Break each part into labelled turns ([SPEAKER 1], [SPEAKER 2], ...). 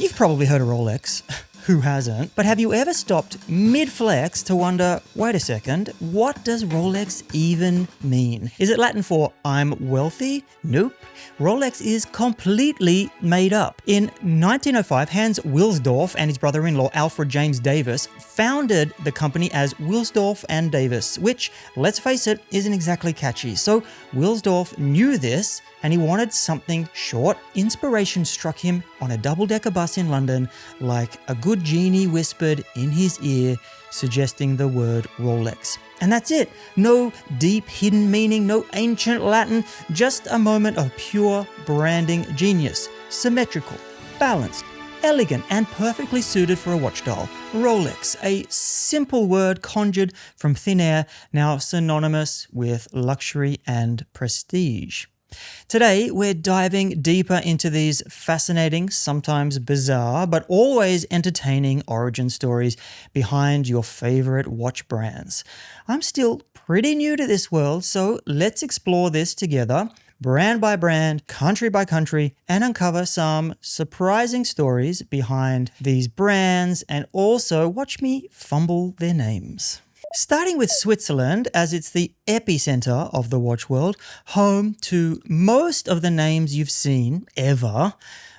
[SPEAKER 1] You've probably heard of Rolex. Who hasn't? But have you ever stopped mid-flex to wonder, wait a second, what does Rolex even mean? Is it Latin for I'm wealthy? Nope. Rolex is completely made up. In 1905, Hans Wilsdorf and his brother-in-law Alfred James Davis founded the company as Wilsdorf and Davis, which, let's face it, isn't exactly catchy. So Wilsdorf knew this and he wanted something short. Inspiration struck him on a double-decker bus in London like a good genie whispered in his ear, suggesting the word Rolex. And that's it. No deep hidden meaning, no ancient Latin, just a moment of pure branding genius. Symmetrical, balanced, elegant, and perfectly suited for a watch dial. Rolex, a simple word conjured from thin air, now synonymous with luxury and prestige. Today, we're diving deeper into these fascinating, sometimes bizarre, but always entertaining origin stories behind your favorite watch brands. I'm still pretty new to this world, so let's explore this together, brand by brand, country by country, and uncover some surprising stories behind these brands and also watch me fumble their names. Starting with Switzerland, as it's the epicenter of the watch world, home to most of the names you've seen ever.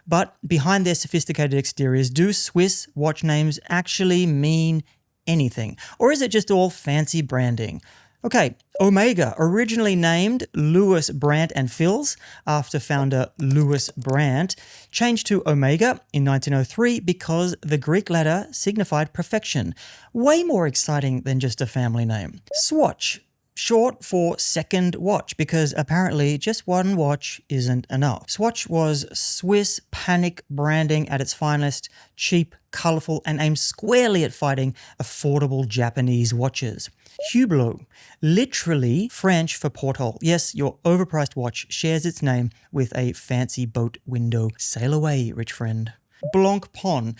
[SPEAKER 1] But behind their sophisticated exteriors, do Swiss watch names actually mean anything? Or is it just all fancy branding? Okay, Omega, originally named Louis Brandt and Fils after founder Louis Brandt, changed to Omega in 1903 because the Greek letter signified perfection. Way more exciting than just a family name. Swatch, short for second watch, because apparently just one watch isn't enough. Swatch was Swiss panic branding at its finest, cheap, colourful, and aimed squarely at fighting affordable Japanese watches. Hublot, literally French for porthole. Yes, your overpriced watch shares its name with a fancy boat window. Sail away, rich friend. Blancpain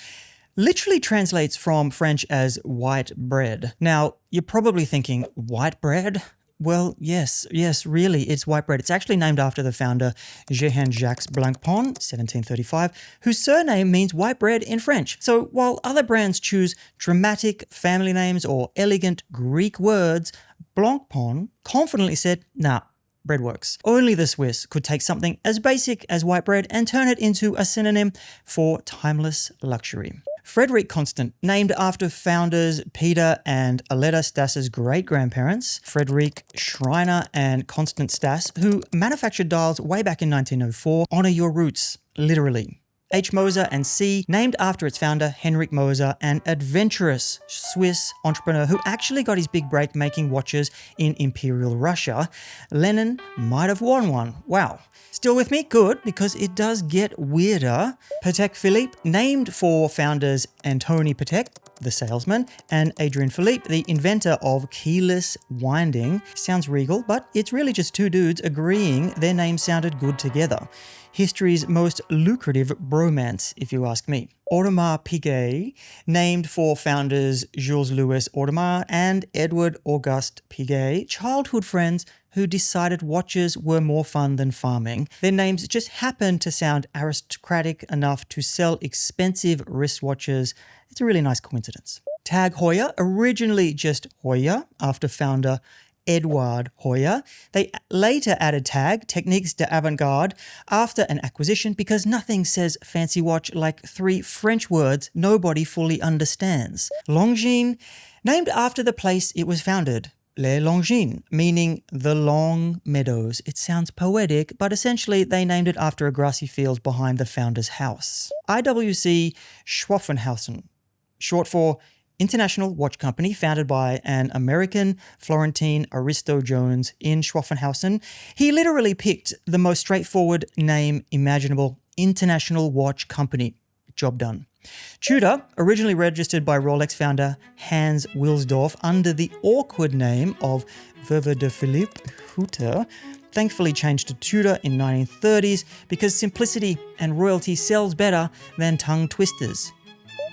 [SPEAKER 1] literally translates from French as white bread. Now, you're probably thinking, white bread? Well, yes, really, it's white bread. It's actually named after the founder, Jehan-Jacques Blancpain, 1735, whose surname means white bread in French. So while other brands choose dramatic family names or elegant Greek words, Blancpain confidently said, nah, bread works. Only the Swiss could take something as basic as white bread and turn it into a synonym for timeless luxury. Frederick Constant, named after founders Peter and Aletta Stas's great-grandparents, Frederick Schreiner and Constant Stas, who manufactured dials way back in 1904. Honor your roots, literally. H. Moser and C, named after its founder, Henrik Moser, an adventurous Swiss entrepreneur who actually got his big break making watches in Imperial Russia. Lenin might have won one. Wow. Still with me? Good, because it does get weirder. Patek Philippe, named for founders Antony Patek, the salesman, and Adrian Philippe, the inventor of keyless winding. Sounds regal, but it's really just two dudes agreeing their names sounded good together. History's most lucrative bromance, if you ask me. Audemars Piguet, named for founders Jules-Louis Audemars and Edward Auguste Piguet, childhood friends who decided watches were more fun than farming. Their names just happened to sound aristocratic enough to sell expensive wristwatches. It's a really nice coincidence. Tag Heuer, originally just Heuer, after founder Edouard Heuer. They later added Tag, Techniques d'Avant-Garde, after an acquisition because nothing says fancy watch like three French words nobody fully understands. Longines, named after the place it was founded. Les Longines, meaning the long meadows. It sounds poetic, but essentially they named it after a grassy field behind the founder's house. IWC Schwaffenhausen, short for International Watch Company, founded by an American Florentine Aristo Jones in Schwaffenhausen. He literally picked the most straightforward name imaginable, International Watch Company. Job done. Tudor, originally registered by Rolex founder Hans Wilsdorf under the awkward name of Veuve de Philippe Hutter, thankfully changed to Tudor in 1930s because simplicity and royalty sells better than tongue twisters.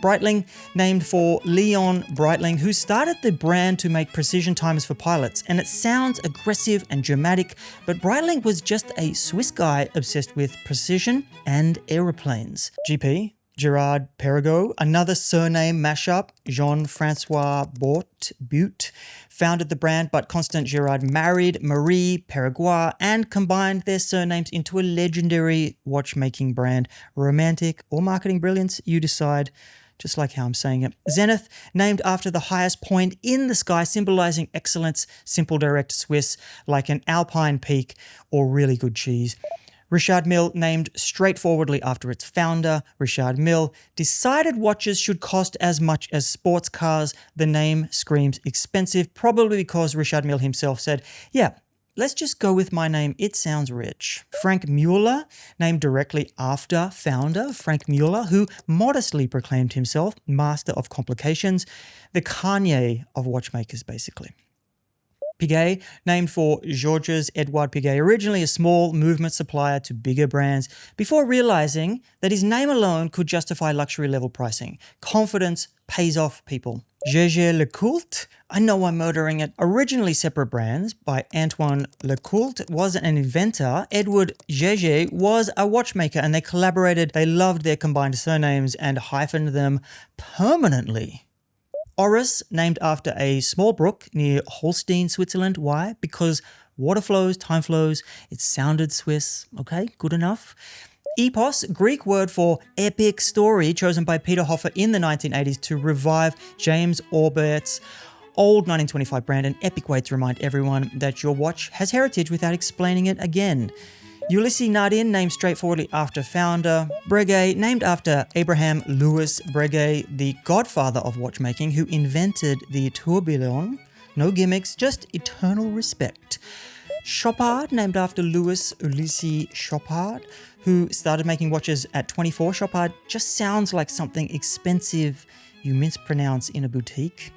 [SPEAKER 1] Breitling, named for Leon Breitling, who started the brand to make precision timers for pilots. And it sounds aggressive and dramatic, but Breitling was just a Swiss guy obsessed with precision and aeroplanes. GP, Gerard Perregaux. Another surname mashup, Jean-Francois Butte, founded the brand, but Constant Girard married Marie Perregaux and combined their surnames into a legendary watchmaking brand. Romantic or marketing brilliance, you decide. Just like how I'm saying it. Zenith, named after the highest point in the sky, symbolizing excellence, simple, direct Swiss, like an alpine peak or really good cheese. Richard Mille, named straightforwardly after its founder, Richard Mille, decided watches should cost as much as sports cars. The name screams expensive, probably because Richard Mille himself said, yeah, let's just go with my name. It sounds rich. Frank Mueller, named directly after founder Frank Mueller, who modestly proclaimed himself master of complications, the Kanye of watchmakers, basically. Piguet, named for Georges Edouard Piguet, originally a small movement supplier to bigger brands, before realizing that his name alone could justify luxury level pricing. Confidence pays off, people. Jaeger LeCoultre, I know I'm murdering it. Originally separate brands by Antoine LeCoultre, was an inventor. Edward Jaeger was a watchmaker and they collaborated. They loved their combined surnames and hyphened them permanently. Oris, named after a small brook near Holstein, Switzerland. Why? Because water flows, time flows. It sounded Swiss. Okay, good enough. Epos, Greek word for epic story, chosen by Peter Hoffer in the 1980s to revive James Orbert's old 1925 brand, an epic way to remind everyone that your watch has heritage without explaining it again. Ulysses Nardin, named straightforwardly after founder. Breguet, named after Abraham Louis Breguet, the godfather of watchmaking, who invented the tourbillon. No gimmicks, just eternal respect. Chopard, named after Louis Ulysses Chopard, who started making watches at 24. Chopard just sounds like something expensive you mispronounce in a boutique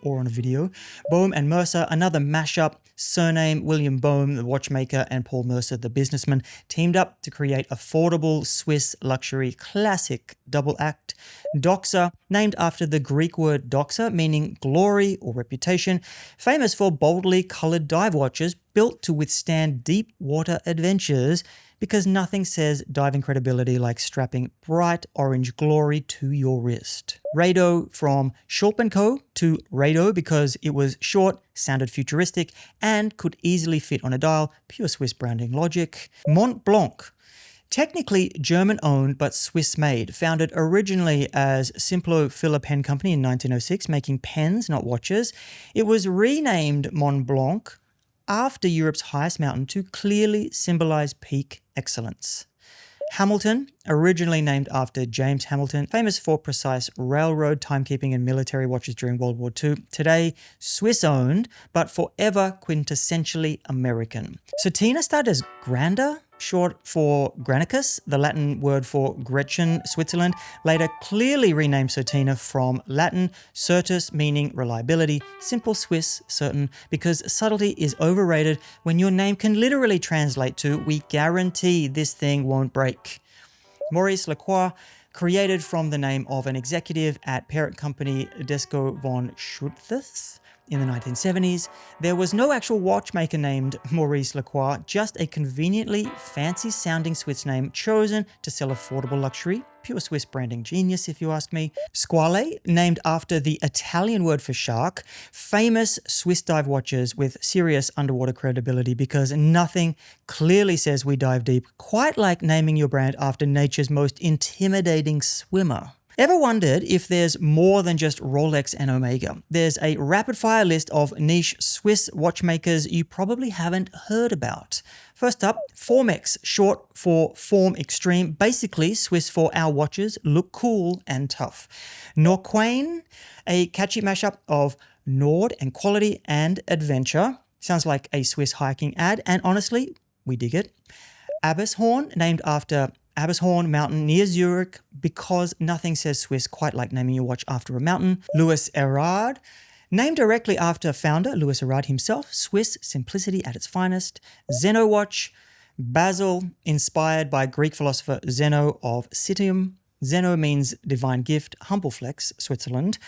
[SPEAKER 1] or on a video. Boehm and Mercer, another mashup. Surname William Boehm, the watchmaker, and Paul Mercer, the businessman, teamed up to create affordable Swiss luxury classic double act. Doxa, named after the Greek word doxa, meaning glory or reputation, famous for boldly colored dive watches built to withstand deep water adventures, because nothing says diving credibility like strapping bright orange glory to your wrist. Rado, from Schulp & Co. to Rado because it was short, sounded futuristic, and could easily fit on a dial. Pure Swiss branding logic. Mont Blanc, technically German-owned but Swiss-made, founded originally as Simplo Filler Pen Company in 1906, making pens, not watches. It was renamed Mont Blanc after Europe's highest mountain to clearly symbolize peak excellence. Hamilton, originally named after James Hamilton, famous for precise railroad timekeeping and military watches during World War II. Today, Swiss-owned, but forever quintessentially American. Certina started as Granda, short for Granicus, the Latin word for Gretchen, Switzerland, later clearly renamed Certina from Latin, certus, meaning reliability, simple Swiss, certain, because subtlety is overrated when your name can literally translate to, we guarantee this thing won't break. Maurice Lacroix, created from the name of an executive at parent company Desco von Schulthess, in the 1970s, there was no actual watchmaker named Maurice Lacroix, just a conveniently fancy-sounding Swiss name chosen to sell affordable luxury. Pure Swiss branding genius, if you ask me. Squale, named after the Italian word for shark, famous Swiss dive watches with serious underwater credibility because nothing clearly says we dive deep, quite like naming your brand after nature's most intimidating swimmer. Ever wondered if there's more than just Rolex and Omega? There's a rapid-fire list of niche Swiss watchmakers you probably haven't heard about. First up, Formex, short for Form Extreme, basically Swiss for our watches look cool and tough. Norquain, a catchy mashup of Nord and quality and adventure. Sounds like a Swiss hiking ad, and honestly, we dig it. Abbeshorn, named after Abbeshorn Mountain near Zurich, because nothing says Swiss quite like naming your watch after a mountain. Louis Erard, named directly after founder Louis Erard himself, Swiss simplicity at its finest. Zeno watch, Basel, inspired by Greek philosopher Zeno of Citium. Zeno means divine gift, humble flex, Switzerland.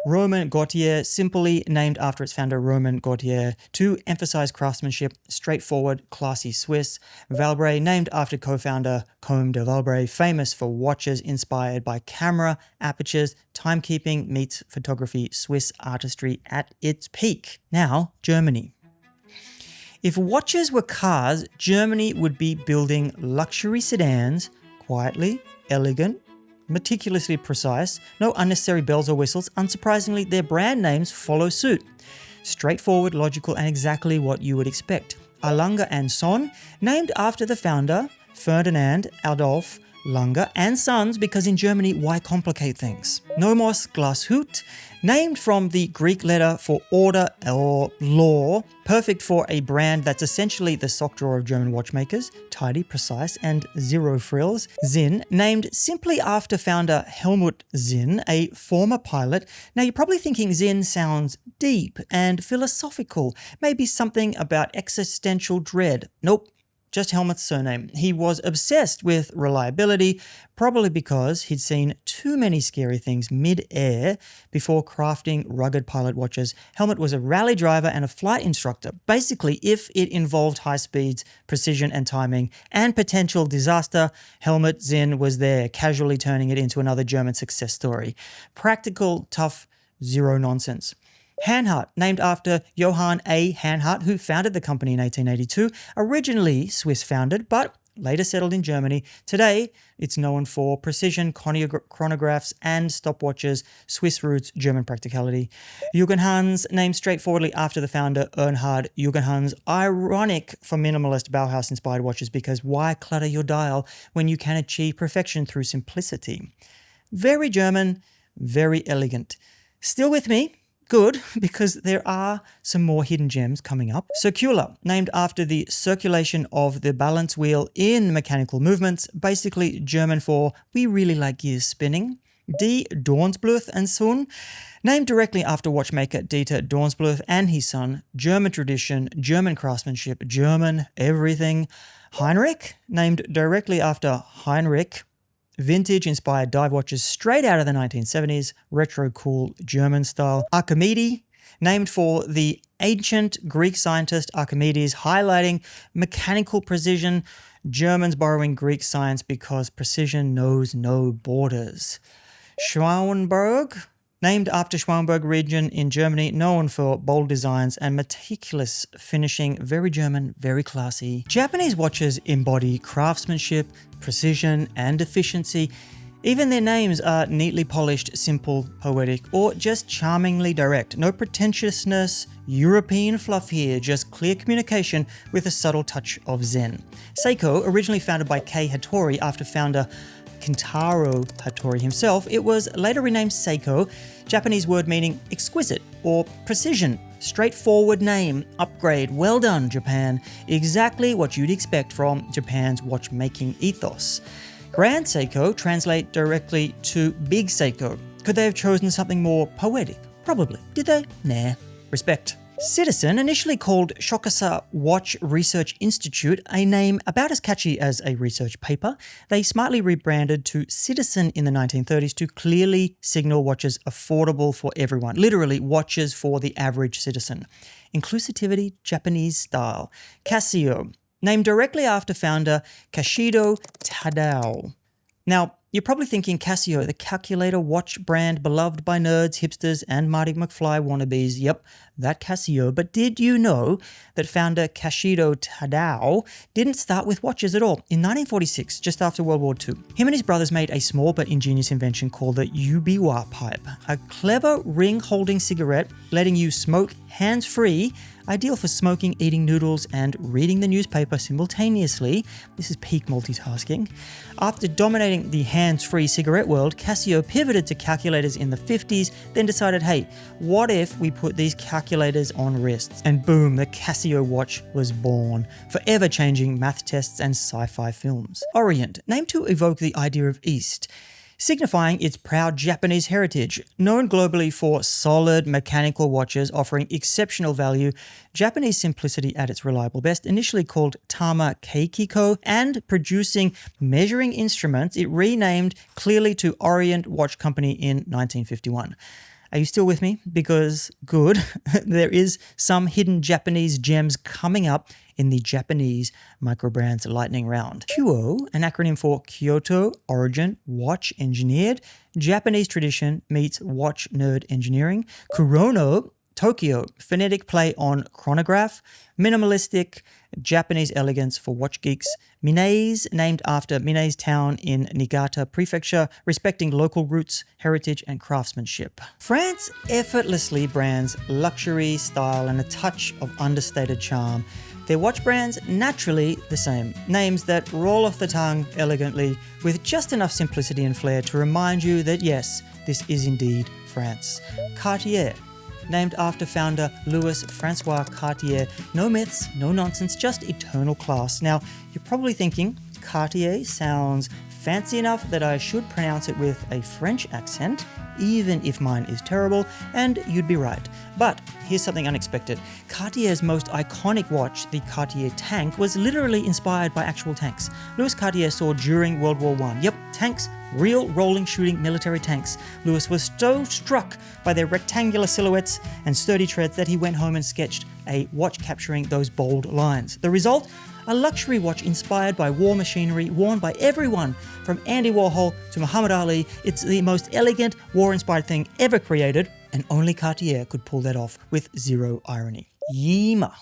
[SPEAKER 1] Roman Gautier, simply named after its founder Roman Gautier, to emphasize craftsmanship, straightforward, classy Swiss. Valbray, named after co-founder Comte de Valbray, famous for watches inspired by camera, apertures, timekeeping meets photography, Swiss artistry at its peak. Now, Germany. If watches were cars, Germany would be building luxury sedans, quietly, elegant, meticulously precise, no unnecessary bells or whistles. Unsurprisingly, their brand names follow suit. Straightforward, logical, and exactly what you would expect. Lange and Son, named after the founder, Ferdinand Adolf Lange, and Sons, because in Germany, why complicate things? Nomos Glashütte, named from the Greek letter for order or law, perfect for a brand that's essentially the sock drawer of German watchmakers, tidy, precise, and zero frills. Zinn, named simply after founder Helmut Zinn, a former pilot. Now you're probably thinking Zinn sounds deep and philosophical, maybe something about existential dread. Nope. Just Helmut's surname. He was obsessed with reliability, probably because he'd seen too many scary things mid-air before crafting rugged pilot watches. Helmut was a rally driver and a flight instructor. Basically, if it involved high speeds, precision and timing, and potential disaster, Helmut Zinn was there, casually turning it into another German success story. Practical, tough, zero nonsense. Hanhart, named after Johann A. Hanhart, who founded the company in 1882, originally Swiss-founded, but later settled in Germany. Today, it's known for precision chronographs and stopwatches, Swiss roots, German practicality. Jugendhans, named straightforwardly after the founder Ernhard Jugendhans, ironic for minimalist Bauhaus-inspired watches, because why clutter your dial when you can achieve perfection through simplicity? Very German, very elegant. Still with me? Good, because there are some more hidden gems coming up. Circular, named after the circulation of the balance wheel in mechanical movements, basically German for we really like gears spinning. D. Dornsbluth and Sohn, named directly after watchmaker Dieter Dornsbluth and his son. German tradition, German craftsmanship, German everything. Heinrich, named directly after Heinrich. Vintage-inspired dive watches straight out of the 1970s, retro cool German style. Archimedes, named for the ancient Greek scientist Archimedes, highlighting mechanical precision, Germans borrowing Greek science because precision knows no borders. Schauenberg, named after Schauenberg region in Germany, known for bold designs and meticulous finishing, very German, very classy. Japanese watches embody craftsmanship, precision, and efficiency. Even their names are neatly polished, simple, poetic, or just charmingly direct. No pretentiousness, European fluff here, just clear communication with a subtle touch of Zen. Seiko, originally founded by Kei Hattori after founder Kintaro Hattori himself, it was later renamed Seiko, Japanese word meaning exquisite or precision. Straightforward name, upgrade, well done Japan. Exactly what you'd expect from Japan's watchmaking ethos. Grand Seiko translate directly to Big Seiko. Could they have chosen something more poetic? Probably. Did they? Nah. Respect. Citizen, initially called Shokasa Watch Research Institute, a name about as catchy as a research paper, they smartly rebranded to Citizen in the 1930s to clearly signal watches affordable for everyone. Literally, watches for the average citizen. Inclusivity, Japanese style. Casio, named directly after founder Kashido Tadao. Now, you're probably thinking Casio, the calculator watch brand beloved by nerds, hipsters, and Marty McFly wannabes. Yep, that Casio. But did you know that founder Kashido Tadao didn't start with watches at all? In 1946, just after World War II, him and his brothers made a small but ingenious invention called the Yubiwa pipe, a clever ring-holding cigarette letting you smoke hands-free, ideal for smoking, eating noodles, and reading the newspaper simultaneously. This is peak multitasking. After dominating the hands-free cigarette world, Casio pivoted to calculators in the 50s, then decided, hey, what if we put these calculators on wrists? And boom, the Casio watch was born, forever changing math tests and sci-fi films. Orient, named to evoke the idea of East. signifying its proud Japanese heritage. Known globally for solid mechanical watches offering exceptional value, Japanese simplicity at its reliable best, initially called Tama Keikiko, and producing measuring instruments, it renamed clearly to Orient Watch Company in 1951. Are you still with me? Because good, there is some hidden Japanese gems coming up in the Japanese microbrands lightning round. Kyo, an acronym for Kyoto Origin Watch Engineered, Japanese tradition meets watch nerd engineering. Kurono, Tokyo, phonetic play on chronograph. Minimalistic, Japanese elegance for watch geeks. Minaze, named after Minaze town in Niigata Prefecture, respecting local roots, heritage, and craftsmanship. France effortlessly brands luxury, style, and a touch of understated charm. Their watch brands naturally the same. Names that roll off the tongue elegantly with just enough simplicity and flair to remind you that yes, this is indeed France. Cartier, named after founder Louis Francois Cartier. No myths, no nonsense, just eternal class. Now, you're probably thinking, Cartier sounds fancy enough that I should pronounce it with a French accent, even if mine is terrible, and you'd be right. But here's something unexpected. Cartier's most iconic watch, the Cartier tank, was literally inspired by actual tanks. Louis Cartier saw during World War I. Yep, tanks, real rolling shooting military tanks. Louis was so struck by their rectangular silhouettes and sturdy treads that he went home and sketched a watch capturing those bold lines. The result? A luxury watch inspired by war machinery, worn by everyone from Andy Warhol to Muhammad Ali. It's the most elegant, war-inspired thing ever created, and only Cartier could pull that off with zero irony. Yima.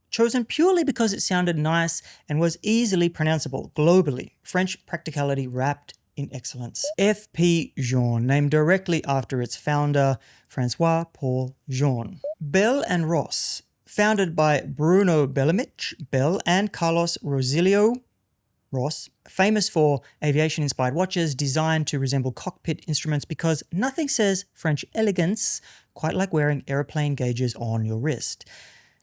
[SPEAKER 1] Chosen purely because it sounded nice and was easily pronounceable globally. French practicality wrapped in excellence. F.P. Jean, named directly after its founder, Francois Paul Jean. Bell & Ross, founded by Bruno Bellamich, Bell, and Carlos Rosilio Ross, famous for aviation-inspired watches designed to resemble cockpit instruments because nothing says French elegance quite like wearing airplane gauges on your wrist.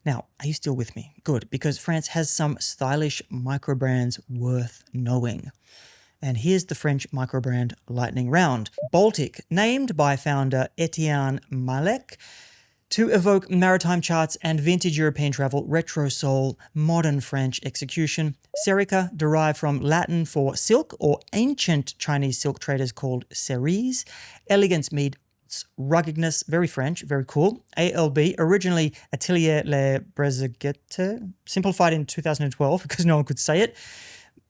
[SPEAKER 1] Now, are you still with me? Good, because France has some stylish microbrands worth knowing. And here's the French microbrand lightning round. Baltic, named by founder Etienne Malek, to evoke maritime charts and vintage European travel, retro soul, modern French execution. Serica, derived from Latin for silk or ancient Chinese silk traders called cerise. Elegance meets ruggedness, very French, very cool. ALB, originally Atelier Les Brezeguettes, simplified in 2012 because no one could say it.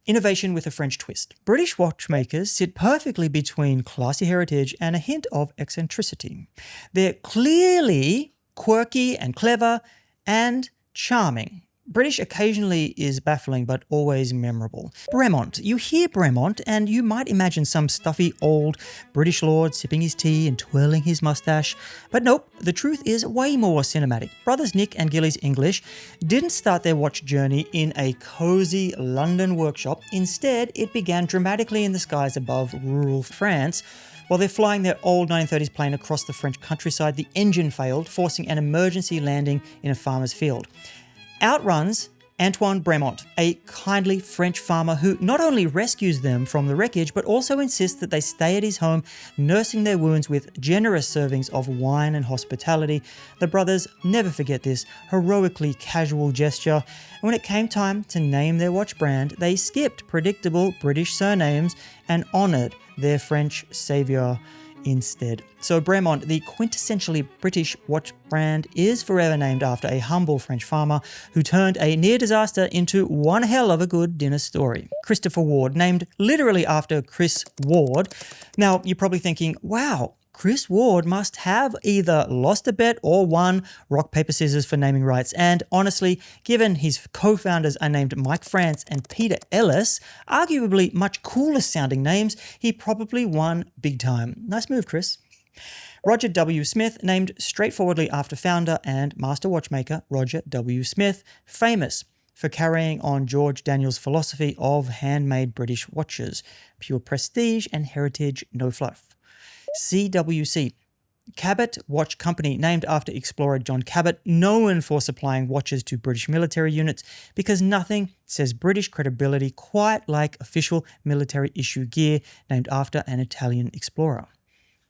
[SPEAKER 1] Innovation with a French twist. British watchmakers sit perfectly between classy heritage and a hint of eccentricity. They're clearly quirky and clever and charming. British occasionally is baffling but always memorable. Bremont. You hear Bremont and you might imagine some stuffy old British lord sipping his tea and twirling his mustache. But nope, the truth is way more cinematic. Brothers Nick and Gillies English didn't start their watch journey in a cozy London workshop. Instead, it began dramatically in the skies above rural France. While they're flying their old 1930s plane across the French countryside, the engine failed, forcing an emergency landing in a farmer's field. Out runs Antoine Bremont, a kindly French farmer who not only rescues them from the wreckage, but also insists that they stay at his home, nursing their wounds with generous servings of wine and hospitality. The brothers never forget this heroically casual gesture. And when it came time to name their watch brand, they skipped predictable British surnames and honored their French savior instead. So Bremont, the quintessentially British watch brand, is forever named after a humble French farmer who turned a near disaster into one hell of a good dinner story. Christopher Ward, named literally after Chris Ward. Now, you're probably thinking, wow, Chris Ward must have either lost a bet or won rock, paper, scissors for naming rights. And honestly, given his co-founders are named Mike France and Peter Ellis, arguably much cooler sounding names, he probably won big time. Nice move, Chris. Roger W. Smith, named straightforwardly after founder and master watchmaker Roger W. Smith, famous for carrying on George Daniel's philosophy of handmade British watches, pure prestige and heritage, no fluff. CWC, Cabot Watch Company, named after explorer John Cabot, known for supplying watches to British military units, because nothing says British credibility quite like official military issue gear named after an Italian explorer.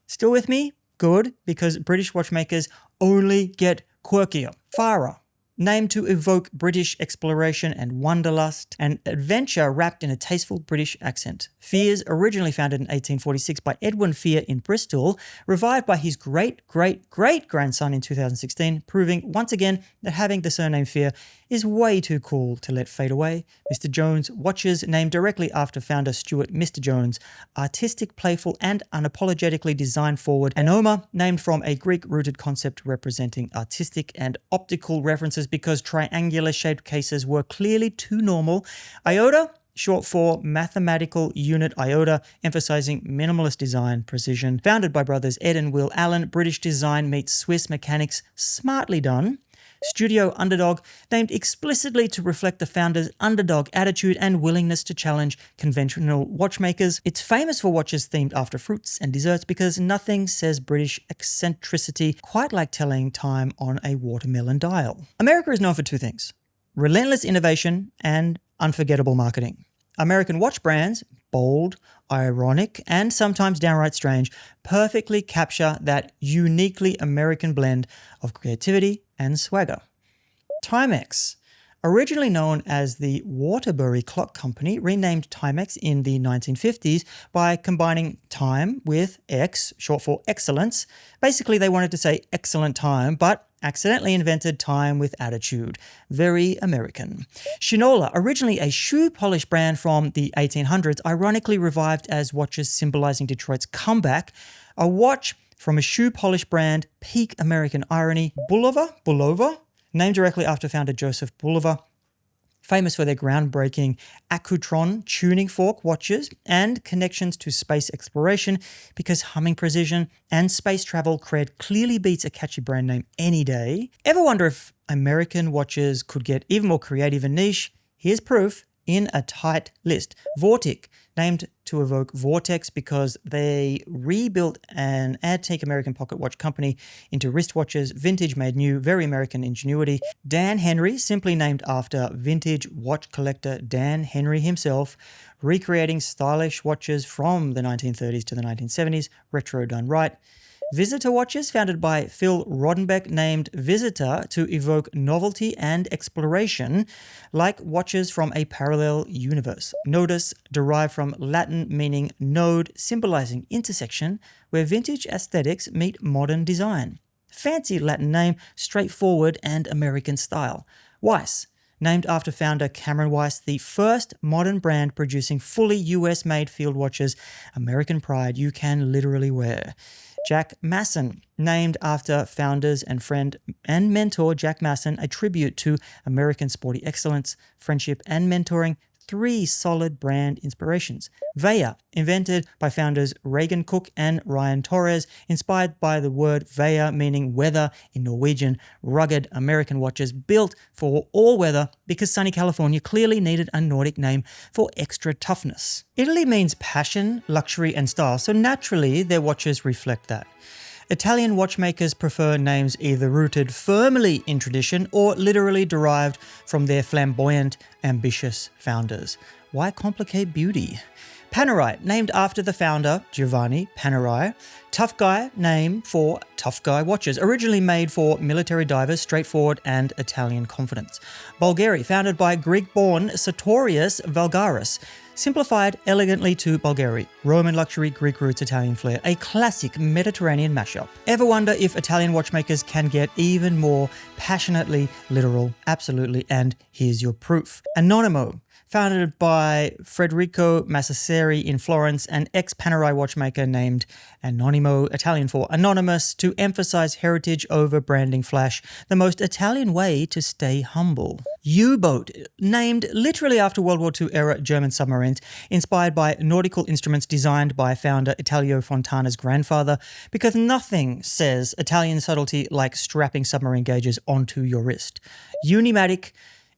[SPEAKER 1] Still with me? Good, because British watchmakers only get quirkier. Farah, named to evoke British exploration and wanderlust and adventure wrapped in a tasteful British accent. Fears, originally founded in 1846 by Edwin Fear in Bristol, revived by his great-great-great-grandson in 2016, proving once again that having the surname Fear is way too cool to let fade away. Mr. Jones watches, named directly after founder Stuart Mr. Jones, artistic, playful, and unapologetically design-forward. Anoma, named from a Greek-rooted concept representing artistic and optical references because triangular-shaped cases were clearly too normal. Iota, short for mathematical unit iota, emphasizing minimalist design precision. Founded by brothers Ed and Will Allen, British design meets Swiss mechanics, smartly done. Studio Underdog, named explicitly to reflect the founder's underdog attitude and willingness to challenge conventional watchmakers. It's famous for watches themed after fruits and desserts because nothing says British eccentricity quite like telling time on a watermelon dial. America is known for two things: relentless innovation and unforgettable marketing. American watch brands, bold, ironic, and sometimes downright strange, perfectly capture that uniquely American blend of creativity and swagger. Timex, originally known as the Waterbury Clock Company, renamed Timex in the 1950s by combining time with X, short for excellence. Basically, they wanted to say excellent time, but accidentally invented time with attitude. Very American. Shinola, originally a shoe polish brand from the 1800s, ironically revived as watches symbolizing Detroit's comeback. A watch from a shoe polish brand, peak American irony. Bulova, named directly after founder Joseph Bulova, famous for their groundbreaking Accutron tuning fork watches and connections to space exploration, because humming precision and space travel cred clearly beats a catchy brand name any day. Ever wonder if American watches could get even more creative and niche? Here's proof in a tight list. Vortic, named to evoke vortex because they rebuilt an antique American pocket watch company into wristwatches, vintage made new, very American ingenuity. Dan Henry, simply named after vintage watch collector Dan Henry himself, recreating stylish watches from the 1930s to the 1970s, retro done right. Visitor watches, founded by Phil Rodenbeck, named Visitor to evoke novelty and exploration, like watches from a parallel universe. Nodus, derived from Latin meaning node, symbolizing intersection, where vintage aesthetics meet modern design. Fancy Latin name, straightforward and American style. Weiss, named after founder Cameron Weiss, the first modern brand producing fully US-made field watches, American pride you can literally wear. Jack Masson, named after founders and friend and mentor Jack Masson, a tribute to American sporty excellence, friendship, and mentoring. 3 solid brand inspirations. Veja, invented by founders Reagan Cook and Ryan Torres, inspired by the word Veja meaning weather in Norwegian. Rugged American watches built for all weather because sunny California clearly needed a Nordic name for extra toughness. Italy means passion, luxury, and style, so naturally their watches reflect that. Italian watchmakers prefer names either rooted firmly in tradition or literally derived from their flamboyant, ambitious founders. Why complicate beauty? Panerai, named after the founder, Giovanni Panerai. Tough guy, name for tough guy watches, originally made for military divers, straightforward and Italian confidence. Bulgari, founded by Greek-born Sartorius Vulgaris. Simplified elegantly to Bulgari. Roman luxury, Greek roots, Italian flair. A classic Mediterranean mashup. Ever wonder if Italian watchmakers can get even more passionately literal? Absolutely, and here's your proof. Anonimo, founded by Federico Massaseri in Florence, an ex-Panerai watchmaker named Anonimo, Italian for anonymous, to emphasize heritage over branding flash, the most Italian way to stay humble. U-boat, named literally after World War II era German submarines, inspired by nautical instruments designed by founder Italio Fontana's grandfather, because nothing says Italian subtlety like strapping submarine gauges onto your wrist. Unimatic,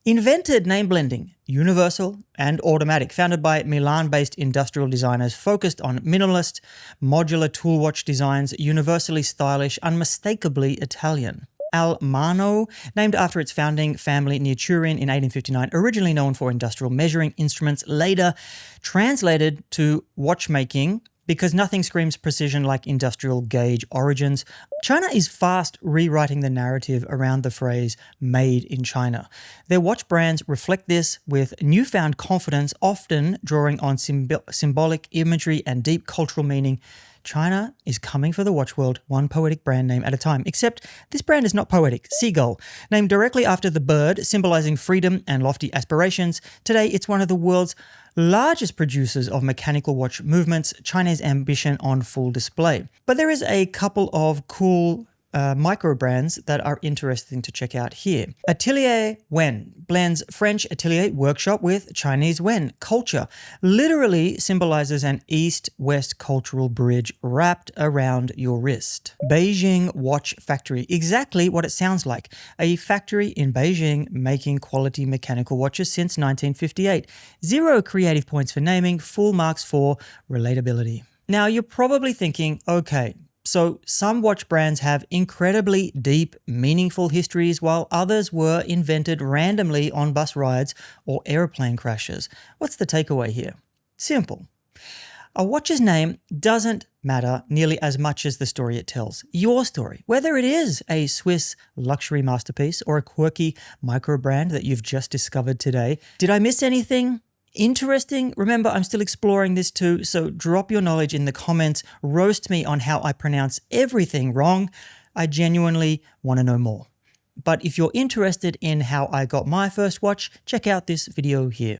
[SPEAKER 1] Invented name blending, universal and automatic, founded by Milan-based industrial designers focused on minimalist, modular tool watch designs, universally stylish, unmistakably Italian. Almano, named after its founding family near Turin in 1859, originally known for industrial measuring instruments, later translated to watchmaking because nothing screams precision like industrial gauge origins. China is fast rewriting the narrative around the phrase made in China. Their watch brands reflect this with newfound confidence, often drawing on symbolic imagery and deep cultural meaning. China is coming for the watch world, one poetic brand name at a time. Except this brand is not poetic. Seagull, named directly after the bird, symbolizing freedom and lofty aspirations. Today, it's one of the world's largest producers of mechanical watch movements, China's ambition on full display. But there is a couple of cool micro brands that are interesting to check out here. Atelier Wen blends French atelier workshop with Chinese Wen culture, literally symbolizes an east-west cultural bridge wrapped around your wrist. Beijing Watch Factory, exactly what it sounds like. A factory in Beijing making quality mechanical watches since 1958. 0 creative points for naming, full marks for relatability. Now you're probably thinking, okay, so some watch brands have incredibly deep, meaningful histories while others were invented randomly on bus rides or airplane crashes. What's the takeaway here? Simple. A watch's name doesn't matter nearly as much as the story it tells. Your story, whether it is a Swiss luxury masterpiece or a quirky micro brand that you've just discovered today. Did I miss anything interesting? Remember, I'm still exploring this too, so drop your knowledge in the comments, roast me on how I pronounce everything wrong. I genuinely want to know more. But if you're interested in how I got my first watch, check out this video here.